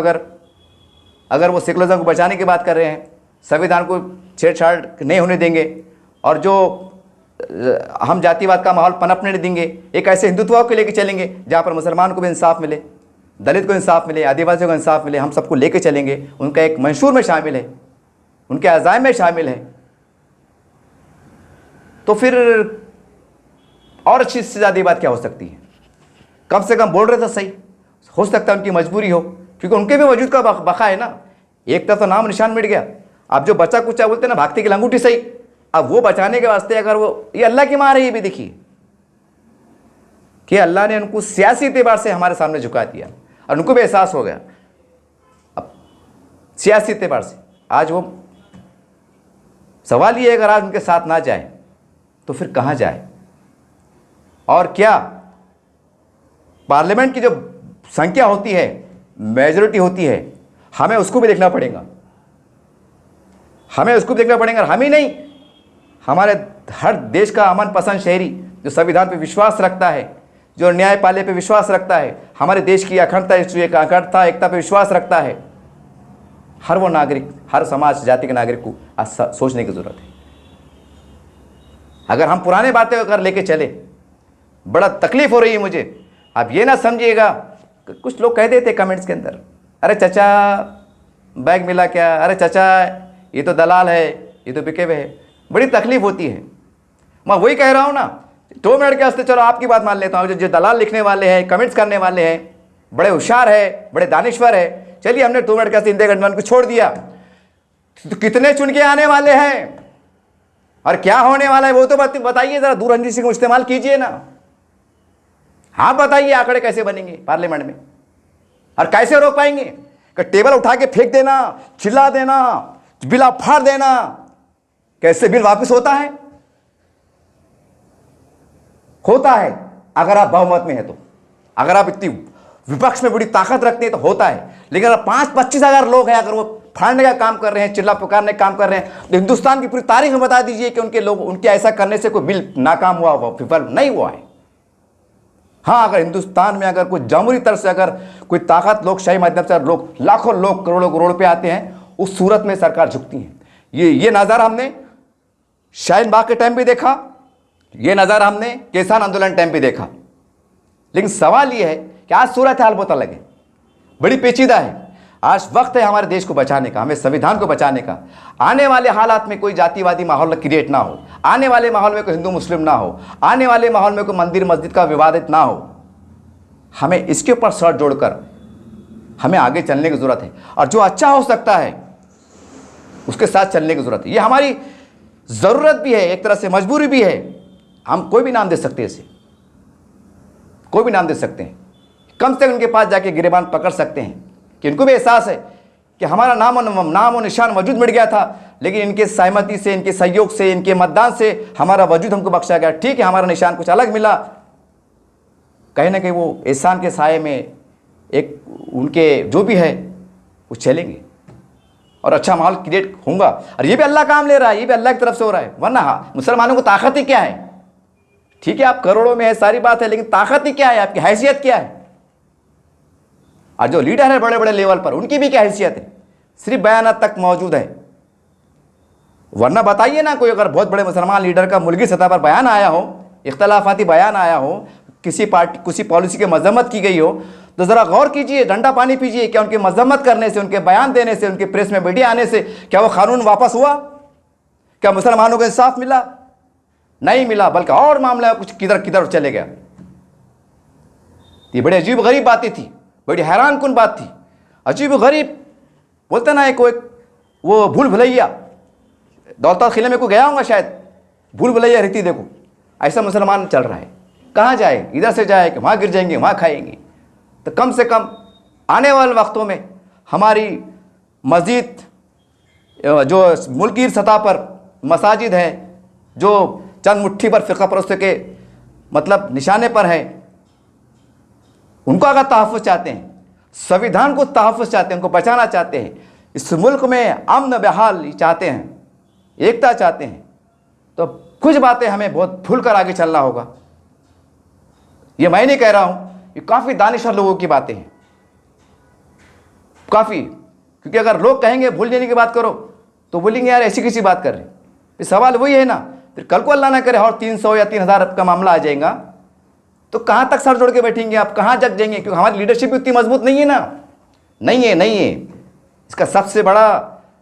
अगर वो सेकुलरिज्म को बचाने की बात कर रहे हैं, संविधान को छेड़छाड़ नहीं होने देंगे, और जो हम जातिवाद का माहौल पनपने नहीं देंगे, एक ऐसे हिंदुत्व को लेकर चलेंगे जहाँ पर मुसलमान को भी इंसाफ मिले, दलित को इंसाफ मिले, आदिवासियों को इंसाफ मिले, हम सबको लेके चलेंगे, उनका एक मंशूर में शामिल है, उनके अज़ाइम में शामिल है, तो फिर और अच्छी से ज़्यादा बात क्या हो सकती है? कम से कम बोल रहे तो सही। हो सकता है उनकी मजबूरी हो, क्योंकि उनके भी वजूद का बका है ना। एक तरफ तो नाम निशान मिट गया, अब जो बचा कुचा बोलते ना, भागते की लंगूटी सही, अब वो बचाने के वास्ते अगर वो, ये अल्लाह की मार है, ये भी देखिए कि अल्लाह ने उनको सियासी एतबार से हमारे सामने झुका दिया, और उनको भी एहसास हो गया अब सियासी एतबार से। आज वो सवाल ये है, अगर आज उनके साथ ना जाए तो फिर कहाँ जाए? और क्या पार्लियामेंट की जो संख्या होती है, मेजॉरिटी होती है, हमें उसको भी देखना पड़ेगा, हमें उसको भी देखना पड़ेगा। हम ही नहीं, हमारे हर देश का अमन पसंद शहरी जो संविधान पे विश्वास रखता है, जो न्यायपालिका पे विश्वास रखता है, हमारे देश की अखंडता एकता पे विश्वास रखता है, हर वो नागरिक, हर समाज जाति के नागरिक को आज सोचने की जरूरत है। अगर हम पुराने बातें अगर लेके चले, बड़ा तकलीफ हो रही है मुझे। आप ये ना समझिएगा, कुछ लोग कह देते कमेंट्स के अंदर, अरे चाचा बैग मिला क्या, अरे चाचा ये तो दलाल है, ये तो बिके हुए है। बड़ी तकलीफ होती है। मैं वही कह रहा हूँ ना, 2 मिनट के वास्ते चलो आपकी बात मान लेता हूँ, जो दलाल लिखने वाले हैं, कमेंट्स करने वाले हैं, बड़े होशियार है, बड़े दानिश्वर है, चलिए हमने 2 मिनट के वास्ते इंडिया गठबंधन को छोड़ दिया, तो कितने चुन के आने वाले हैं और क्या होने वाला है वो तो बताइए जरा, दूरअंदेशी को इस्तेमाल कीजिए ना। हाँ बताइए आंकड़े कैसे बनेंगे पार्लियामेंट में, और कैसे रोक पाएंगे? कि टेबल उठा के फेंक देना, चिल्ला देना, बिल फाड़ देना, कैसे बिल वापस होता है? होता है अगर आप बहुमत में है तो, अगर आप इतनी विपक्ष में बड़ी ताकत रखते हैं तो होता है। लेकिन अगर 5-25 हज़ार लोग हैं, अगर वो फाड़ने का काम कर रहे हैं, चिल्ला पुकारने का काम कर रहे हैं, तो हिंदुस्तान की पूरी तारीख में बता दीजिए कि उनके ऐसा करने से कोई बिल नाकाम हुआ, विफल नहीं हुआ है। हाँ, अगर हिंदुस्तान में अगर कोई जमहूरी तरह से अगर कोई ताकत लोकशाही माध्यम से लोग, लाखों लोग करोड़ों करोड़ पे आते हैं, उस सूरत में सरकार झुकती है। ये नज़ारा हमने शाहीन बाग के टाइम भी देखा, ये नज़ारा हमने किसान आंदोलन टाइम भी देखा। लेकिन सवाल ये है कि आज सूरत हाल बहुत अलग है, बड़ी पेचीदा है। आज वक्त है हमारे देश को बचाने का, हमें संविधान को बचाने का। आने वाले हालात में कोई जातिवादी माहौल क्रिएट ना हो, आने वाले माहौल में कोई हिंदू मुस्लिम ना हो, आने वाले माहौल में कोई मंदिर मस्जिद का विवादित ना हो। हमें इसके ऊपर सर जोड़कर हमें आगे चलने की ज़रूरत है, और जो अच्छा हो सकता है उसके साथ चलने की ज़रूरत है। ये हमारी ज़रूरत भी है, एक तरह से मजबूरी भी है। हम कोई भी नाम दे सकते हैं, इसे कोई भी नाम दे सकते हैं। कम से कम उनके पास जाके गिरेबान पकड़ सकते हैं कि इनको भी एहसास है कि हमारा नाम और निशान वजूद मिट गया था, लेकिन इनके सहमति से, इनके सहयोग से, इनके मतदान से हमारा वजूद हमको बख्शा गया। ठीक है, हमारा निशान कुछ अलग मिला, कहीं ना कहीं वो एहसान के साए में एक उनके जो भी है वो चलेंगे और अच्छा माहौल क्रिएट होगा। और ये भी अल्लाह काम ले रहा है, ये भी अल्लाह की तरफ से हो रहा है। वरना मुसलमानों को ताकत ही क्या है? ठीक है, आप करोड़ों में है, सारी बात है, लेकिन ताकत ही क्या है? आपकी हैसियत क्या है? और जो लीडर है बड़े बड़े लेवल पर, उनकी भी क्या हैसियत है? सिर्फ बयानात तक मौजूद है। वरना बताइए ना, कोई अगर बहुत बड़े मुसलमान लीडर का मुल्की सतह पर बयान आया हो, इख्तलाफाती बयान आया हो, किसी पार्टी किसी पॉलिसी की मजम्मत की गई हो, तो ज़रा गौर कीजिए, ठंडा पानी पीजिए। क्या उनकी मजम्मत करने से, उनके बयान देने से, उनके प्रेस में मीडिया आने से क्या वो कानून वापस हुआ? क्या मुसलमानों को इंसाफ मिला? नहीं मिला, बल्कि और मामला कुछ किधर किधर चले गया। ये बड़ी अजीब गरीब बातें थी, बड़ी हैरान कुन बात थी। अजीब गरीब बोलते ना, एक वो भूल भुलैया, दौलत किले में को गया हूँगा शायद, भूल भुलैया रहती, देखो ऐसा मुसलमान चल रहा है। कहाँ जाए? इधर से जाए कि वहाँ गिर जाएंगे, वहाँ खाएंगे। तो कम से कम आने वाले वक्तों में हमारी मस्जिद, जो मुल्की सतह पर मसाजिद हैं, जो चंद मुट्ठी पर फ़िक़्ह परस्तों के मतलब निशाने पर है, उनको अगर तहफ़्फ़ुज़ चाहते हैं, संविधान को तहफ़्फ़ुज़ चाहते हैं, उनको बचाना चाहते हैं, इस मुल्क में अमन बहाल चाहते हैं, एकता चाहते हैं, तो कुछ बातें हमें बहुत भूल कर आगे चलना होगा। ये मैं नहीं कह रहा हूँ, ये काफ़ी दानिशवर लोगों की बातें हैं, काफ़ी। क्योंकि अगर लोग कहेंगे भूल जाने की बात करो, तो बोलेंगे यार ऐसी किसी बात कर रहे। फिर सवाल वही है ना, फिर कल को अल्लाह ना करे और 300 या 3000 का मामला आ जाएगा, तो कहाँ तक सर जोड़ के बैठेंगे आप? कहाँ जग जाएंगे? क्योंकि हमारी लीडरशिप उतनी मजबूत नहीं है ना। नहीं है। इसका सबसे बड़ा,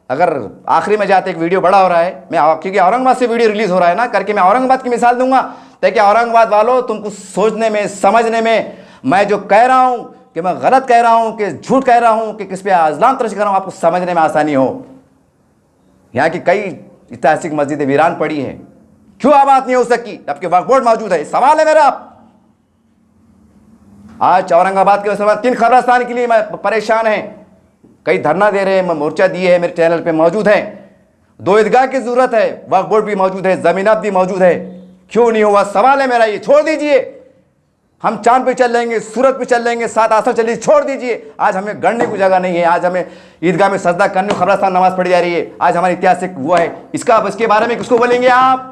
अगर आखिरी में जाते एक वीडियो बड़ा हो रहा है, मैं क्योंकि औरंगाबाद से वीडियो रिलीज़ हो रहा है ना करके, मैं औरंगाबाद की मिसाल दूंगा ताकि औरंगाबाद वालों तुमको सोचने में, समझने में, मैं जो कह रहा हूँ कि मैं गलत कह रहा हूँ कि झूठ कह रहा हूँ कि किस पे अज़लाम तरश कर रहा हूँ, आपको समझने में आसानी हो। यहाँ की कई ऐतिहासिक मस्जिदें वीरान पड़ी हैं, क्यों आबाद नहीं हो सकी? आपके वक्फ बोर्ड मौजूद है। सवाल है मेरा, आज औरंगाबाद के मुसलमान 3 कब्रिस्तान के लिए परेशान हैं, कई धरना दे रहे हैं, मोर्चा दिए हैं, मेरे चैनल पे मौजूद है। 2 ईदगाह की जरूरत है, वक्फ बोर्ड भी मौजूद है, ज़मीनात भी मौजूद है, क्यों नहीं हुआ? सवाल है मेरा ये। छोड़ दीजिए, हम चांद पे चल लेंगे, सूरज पे चल लेंगे, 7 आसमान चलिए, छोड़ दीजिए। आज हमें गढ़ने की जगह नहीं है, आज हमें ईदगाह में सजदा करने, कब्रिस्तान नमाज पढ़ी जा रही है। आज हमारी ऐतिहासिक वो है, इसके बारे में किसको बोलेंगे आप?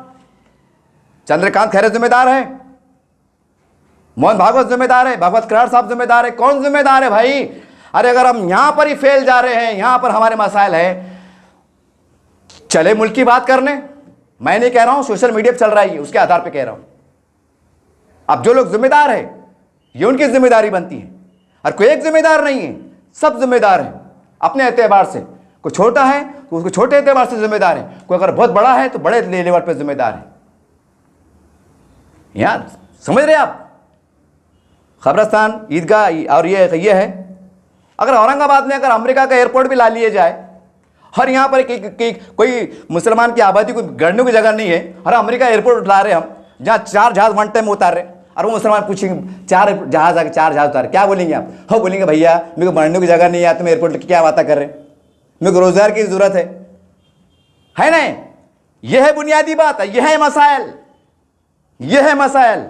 चंद्रकांत खैरे जिम्मेदार है, मोहन भागवत जिम्मेदार है, भागवत करार साहब जिम्मेदार है, कौन जिम्मेदार है भाई? अरे अगर हम यहां पर ही फेल जा रहे हैं, यहां पर हमारे मसाइल हैं, चले मुल्क की बात करने। मैं नहीं कह रहा हूं, सोशल मीडिया पर चल रहा है, उसके आधार पे कह रहा हूं। अब जो लोग जिम्मेदार है, ये उनकी जिम्मेदारी बनती है, और कोई एक जिम्मेदार नहीं है, सब जिम्मेदार है अपने एतबार से। कोई छोटा है तो उसको छोटे एतबार से जिम्मेदार है, कोई अगर बहुत बड़ा है तो बड़े लेवल पर जिम्मेदार है। यहां समझ रहे आप? कब्रिस्तान, ईदगाह और ये है। अगर औरंगाबाद में अगर अमेरिका का एयरपोर्ट भी ला लिए जाए, और यहाँ पर कोई मुसलमान की आबादी को गढ़ने की जगह नहीं है, और अमेरिका एयरपोर्ट ला रहे हम, जहाँ 4 जहाज वन टाइम में उतार रहे, और वो मुसलमान पूछेंगे 4 जहाज आके 4 जहाज उतारे, क्या बोलेंगे आप? हो बोलेंगे भैया मेरे को बढ़ने की जगह नहीं है, तुम एयरपोर्ट की क्या बातें कर रहे, मेरे को रोजगार की जरूरत है ना? यह है बुनियादी बात, यह है मसाइल, यह है मसाइल।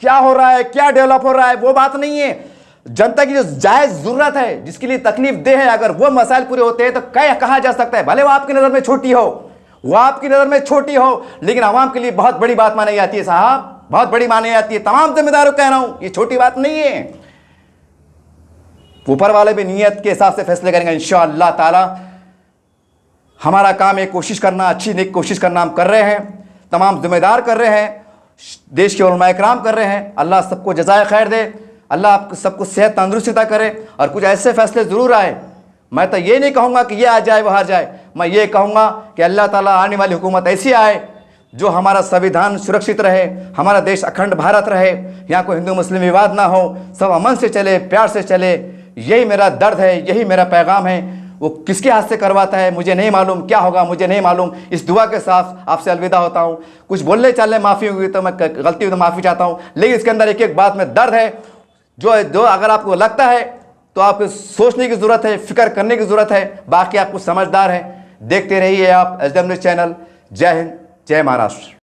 क्या हो रहा है, क्या डेवलप हो रहा है, वो बात नहीं है। जनता की जो जायज जरूरत है, जिसके लिए तकलीफ दे है, अगर वो मसाइल पूरे होते हैं तो क्या कहा जा सकता है? भले वो आपकी नजर में छोटी हो, वो आपकी नजर में छोटी हो, लेकिन आवाम के लिए बहुत बड़ी बात मानी जाती है साहब, बहुत बड़ी मानी जाती है। तमाम जिम्मेदारों को कह रहा हूं, ये छोटी बात नहीं है। ऊपर वाले भी नियत के हिसाब से फैसले करेंगे इंशाअल्लाह ताला। हमारा काम है कोशिश करना, अच्छी नेक कोशिश करना हम कर रहे हैं, तमाम जिम्मेदार कर रहे हैं, देश के उलमा इकराम कर रहे हैं। अल्लाह सबको जज़ाए खैर दे, अल्लाह आपको सबको सेहत तंदुरुस्ती अता करे, और कुछ ऐसे फैसले ज़रूर आए मैं तो ये नहीं कहूँगा कि ये आ जाए वो हार जाए, मैं ये कहूँगा कि अल्लाह ताला आने वाली हुकूमत ऐसी आए जो हमारा संविधान सुरक्षित रहे, हमारा देश अखंड भारत रहे, यहाँ कोई हिंदू मुस्लिम विवाद ना हो, सब अमन से चले, प्यार से चले। यही मेरा दर्द है, यही मेरा पैगाम है। वो किसके हाथ से करवाता है मुझे नहीं मालूम, क्या होगा मुझे नहीं मालूम। इस दुआ के साथ आपसे अलविदा होता हूँ। कुछ बोलने चालने माफ़ी हुई तो मैं गलती हुई तो माफ़ी चाहता हूँ, लेकिन इसके अंदर एक एक बात में दर्द है जो अगर आपको लगता है तो आपको सोचने की ज़रूरत है, फिक्र करने की ज़रूरत है। बाकी आप कुछ समझदार हैं। देखते रहिए आप एसडीएम न्यूज़ चैनल। जय हिंद, जय महाराष्ट्र।